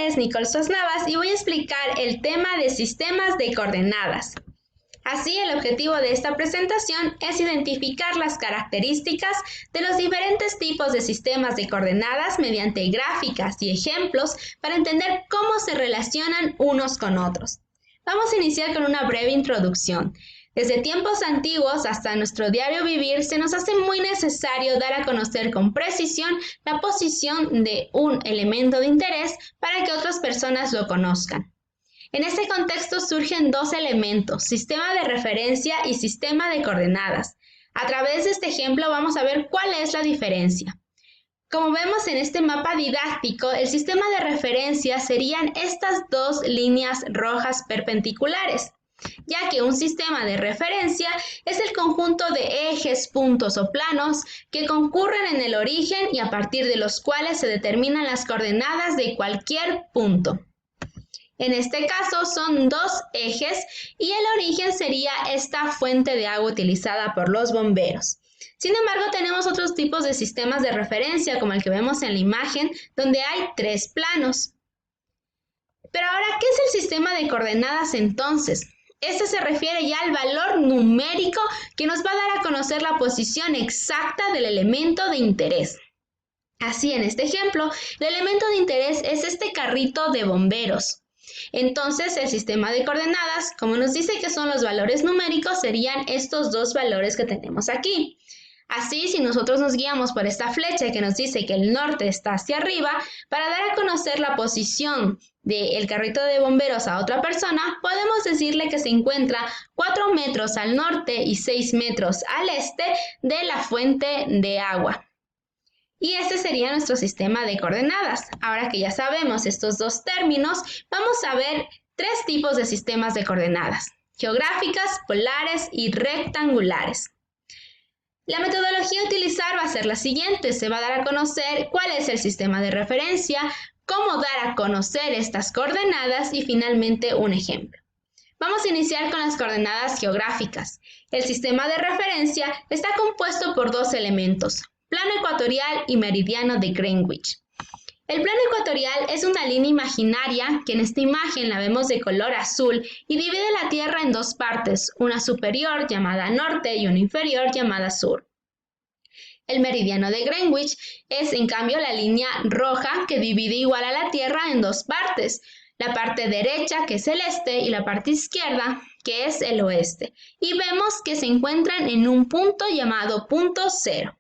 es Nicole Sosnavas y voy a explicar el tema de sistemas de coordenadas. Así, el objetivo de esta presentación es identificar las características de los diferentes tipos de sistemas de coordenadas mediante gráficas y ejemplos para entender cómo se relacionan unos con otros. Vamos a iniciar con una breve introducción. Desde tiempos antiguos hasta nuestro diario vivir, se nos hace muy necesario dar a conocer con precisión la posición de un elemento de interés para que otras personas lo conozcan. En este contexto surgen dos elementos, sistema de referencia y sistema de coordenadas. A través de este ejemplo vamos a ver cuál es la diferencia. Como vemos en este mapa didáctico, el sistema de referencia serían estas dos líneas rojas perpendiculares, ya que un sistema de referencia es el conjunto de ejes, puntos o planos que concurren en el origen y a partir de los cuales se determinan las coordenadas de cualquier punto. En este caso son dos ejes y el origen sería esta fuente de agua utilizada por los bomberos. Sin embargo, tenemos otros tipos de sistemas de referencia como el que vemos en la imagen, donde hay tres planos. Pero ahora, ¿qué es el sistema de coordenadas entonces? Este se refiere ya al valor numérico que nos va a dar a conocer la posición exacta del elemento de interés. Así, en este ejemplo, el elemento de interés es este carrito de bomberos. Entonces, el sistema de coordenadas, como nos dice que son los valores numéricos, serían estos dos valores que tenemos aquí. Así, si nosotros nos guiamos por esta flecha que nos dice que el norte está hacia arriba, para dar a conocer la posición del carrito de bomberos a otra persona, podemos decirle que se encuentra 4 metros al norte y 6 metros al este de la fuente de agua. Y este sería nuestro sistema de coordenadas. Ahora que ya sabemos estos dos términos, vamos a ver tres tipos de sistemas de coordenadas: geográficas, polares y rectangulares. La metodología a utilizar va a ser la siguiente. Se va a dar a conocer cuál es el sistema de referencia, cómo dar a conocer estas coordenadas y finalmente un ejemplo. Vamos a iniciar con las coordenadas geográficas. El sistema de referencia está compuesto por dos elementos: plano ecuatorial y meridiano de Greenwich. El plano ecuatorial es una línea imaginaria que en esta imagen la vemos de color azul y divide la Tierra en dos partes, una superior llamada norte y una inferior llamada sur. El meridiano de Greenwich es en cambio la línea roja que divide igual a la Tierra en dos partes, la parte derecha que es el este y la parte izquierda que es el oeste, y vemos que se encuentran en un punto llamado punto cero.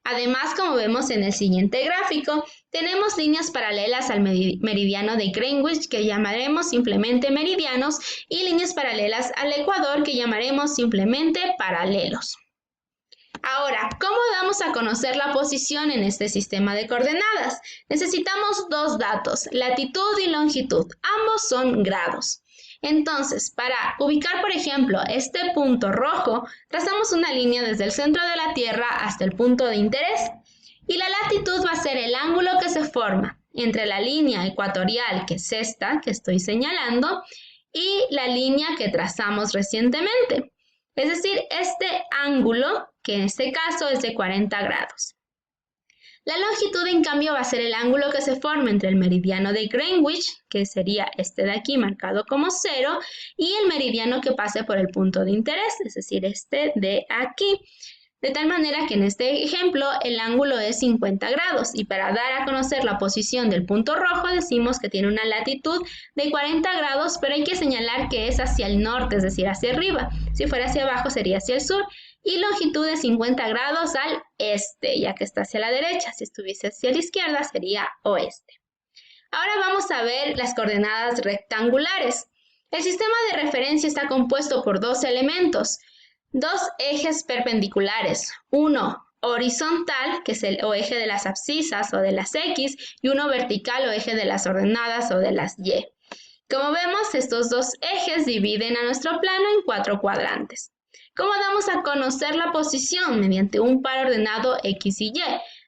Además, como vemos en el siguiente gráfico, tenemos líneas paralelas al meridiano de Greenwich que llamaremos simplemente meridianos y líneas paralelas al ecuador que llamaremos simplemente paralelos. Ahora, ¿cómo damos a conocer la posición en este sistema de coordenadas? Necesitamos dos datos, latitud y longitud. Ambos son grados. Entonces, para ubicar, por ejemplo, este punto rojo, trazamos una línea desde el centro de la Tierra hasta el punto de interés. Y la latitud va a ser el ángulo que se forma entre la línea ecuatorial, que es esta que estoy señalando, y la línea que trazamos recientemente. Es decir, este ángulo, que en este caso es de 40 grados. La longitud, en cambio, va a ser el ángulo que se forma entre el meridiano de Greenwich, que sería este de aquí marcado como 0, y el meridiano que pase por el punto de interés, es decir, este de aquí. De tal manera que en este ejemplo el ángulo es 50 grados y para dar a conocer la posición del punto rojo decimos que tiene una latitud de 40 grados, pero hay que señalar que es hacia el norte, es decir, hacia arriba. Si fuera hacia abajo sería hacia el sur. Y longitud de 50 grados al este, ya que está hacia la derecha. Si estuviese hacia la izquierda sería oeste. Ahora vamos a ver las coordenadas rectangulares. El sistema de referencia está compuesto por dos elementos, dos ejes perpendiculares, uno horizontal, que es el o eje de las abscisas o de las X, y uno vertical o eje de las ordenadas o de las Y. Como vemos, estos dos ejes dividen a nuestro plano en 4 cuadrantes. ¿Cómo damos a conocer la posición? Mediante un par ordenado X y Y.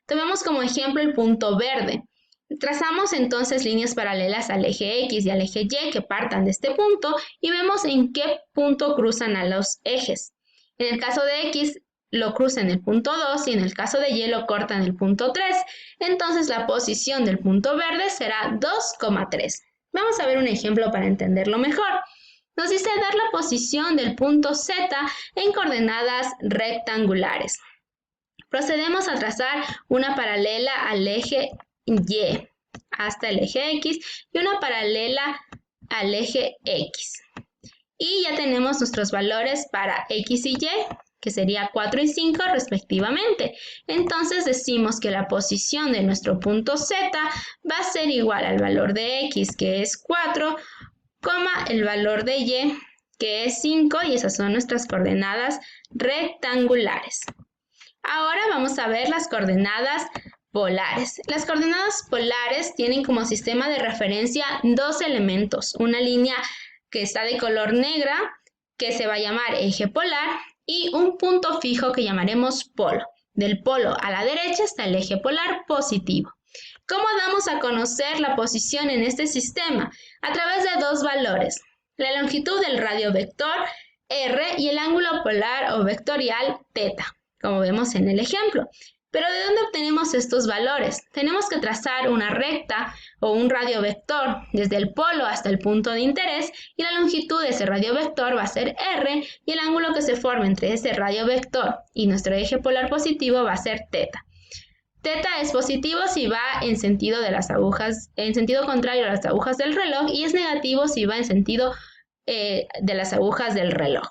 Tomemos como ejemplo el punto verde. Trazamos entonces líneas paralelas al eje X y al eje Y que partan de este punto y vemos en qué punto cruzan a los ejes. En el caso de X, lo cruza en el punto 2 y en el caso de Y lo corta en el punto 3. Entonces la posición del punto verde será 2,3. Vamos a ver un ejemplo para entenderlo mejor. Nos dice dar la posición del punto Z en coordenadas rectangulares. Procedemos a trazar una paralela al eje Y hasta el eje X y una paralela al eje X. Y ya tenemos nuestros valores para X y Y, que sería 4 y 5 respectivamente. Entonces decimos que la posición de nuestro punto Z va a ser igual al valor de X, que es 4, el valor de Y, que es 5, y esas son nuestras coordenadas rectangulares. Ahora vamos a ver las coordenadas polares. Las coordenadas polares tienen como sistema de referencia dos elementos, una línea que está de color negra, que se va a llamar eje polar, y un punto fijo que llamaremos polo. Del polo a la derecha está el eje polar positivo. ¿Cómo damos a conocer la posición en este sistema? A través de dos valores, la longitud del radio vector r y el ángulo polar o vectorial θ, como vemos en el ejemplo. Pero ¿de dónde obtenemos estos valores? Tenemos que trazar una recta o un radio vector desde el polo hasta el punto de interés y la longitud de ese radio vector va a ser r y el ángulo que se forma entre ese radio vector y nuestro eje polar positivo va a ser θ. θ es positivo si va en sentido de las agujas, en sentido contrario a las agujas del reloj, y es negativo si va en sentido de las agujas del reloj.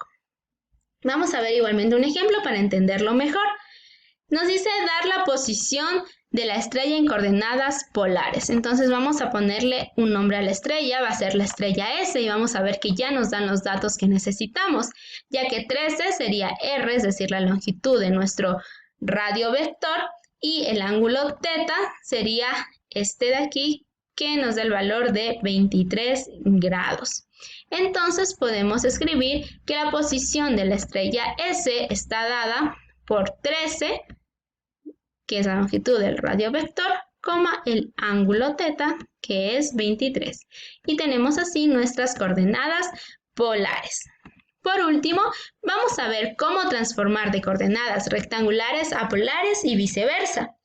Vamos a ver igualmente un ejemplo para entenderlo mejor. Nos dice dar la posición de la estrella en coordenadas polares. Entonces vamos a ponerle un nombre a la estrella, va a ser la estrella S, y vamos a ver que ya nos dan los datos que necesitamos, ya que 13 sería R, es decir, la longitud de nuestro radio vector, y el ángulo θ sería este de aquí, que nos da el valor de 23 grados. Entonces podemos escribir que la posición de la estrella S está dada por 13, que es la longitud del radio vector, coma el ángulo θ, que es 23. Y tenemos así nuestras coordenadas polares. Por último, vamos a ver cómo transformar de coordenadas rectangulares a polares y viceversa.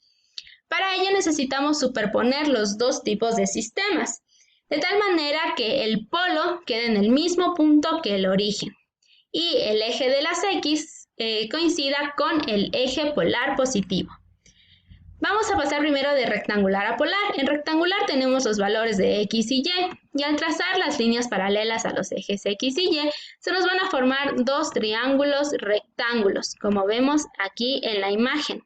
Para ello necesitamos superponer los dos tipos de sistemas, de tal manera que el polo quede en el mismo punto que el origen y el eje de las X coincida con el eje polar positivo. Vamos a pasar primero de rectangular a polar. En rectangular tenemos los valores de X y Y al trazar las líneas paralelas a los ejes X y Y se nos van a formar dos triángulos rectángulos, como vemos aquí en la imagen.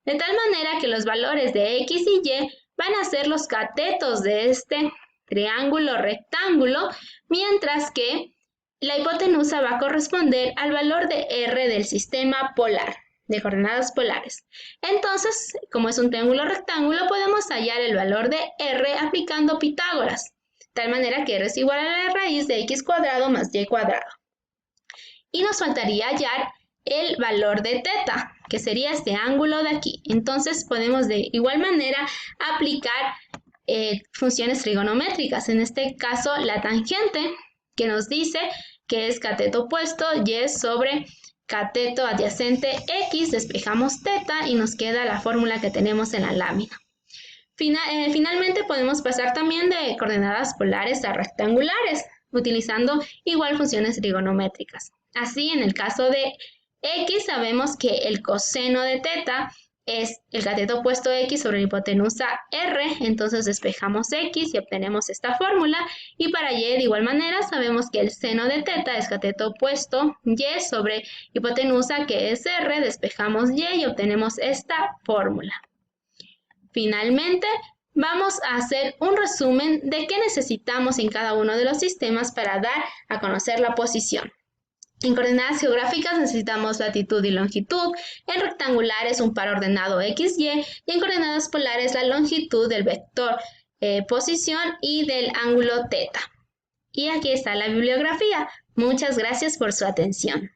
De tal manera que los valores de X y Y van a ser los catetos de este triángulo rectángulo, mientras que la hipotenusa va a corresponder al valor de R del sistema polar, de coordenadas polares. Entonces, como es un triángulo rectángulo, podemos hallar el valor de R aplicando Pitágoras, de tal manera que R es igual a la raíz de X cuadrado más Y cuadrado. Y nos faltaría hallar el valor de θ, que sería este ángulo de aquí. Entonces podemos de igual manera aplicar funciones trigonométricas, en este caso la tangente, que nos dice que es cateto opuesto Y sobre cateto adyacente X, despejamos θ y nos queda la fórmula que tenemos en la lámina. Finalmente podemos pasar también de coordenadas polares a rectangulares, utilizando igual funciones trigonométricas. Así, en el caso de X, sabemos que el coseno de θ es el cateto opuesto X sobre la hipotenusa R, entonces despejamos X y obtenemos esta fórmula. Y para Y, de igual manera, sabemos que el seno de θ es cateto opuesto Y sobre hipotenusa, que es R, despejamos Y y obtenemos esta fórmula. Finalmente, vamos a hacer un resumen de qué necesitamos en cada uno de los sistemas para dar a conocer la posición. En coordenadas geográficas necesitamos latitud y longitud, en rectangulares un par ordenado XY y en coordenadas polares la longitud del vector posición y del ángulo θ. Y aquí está la bibliografía. Muchas gracias por su atención.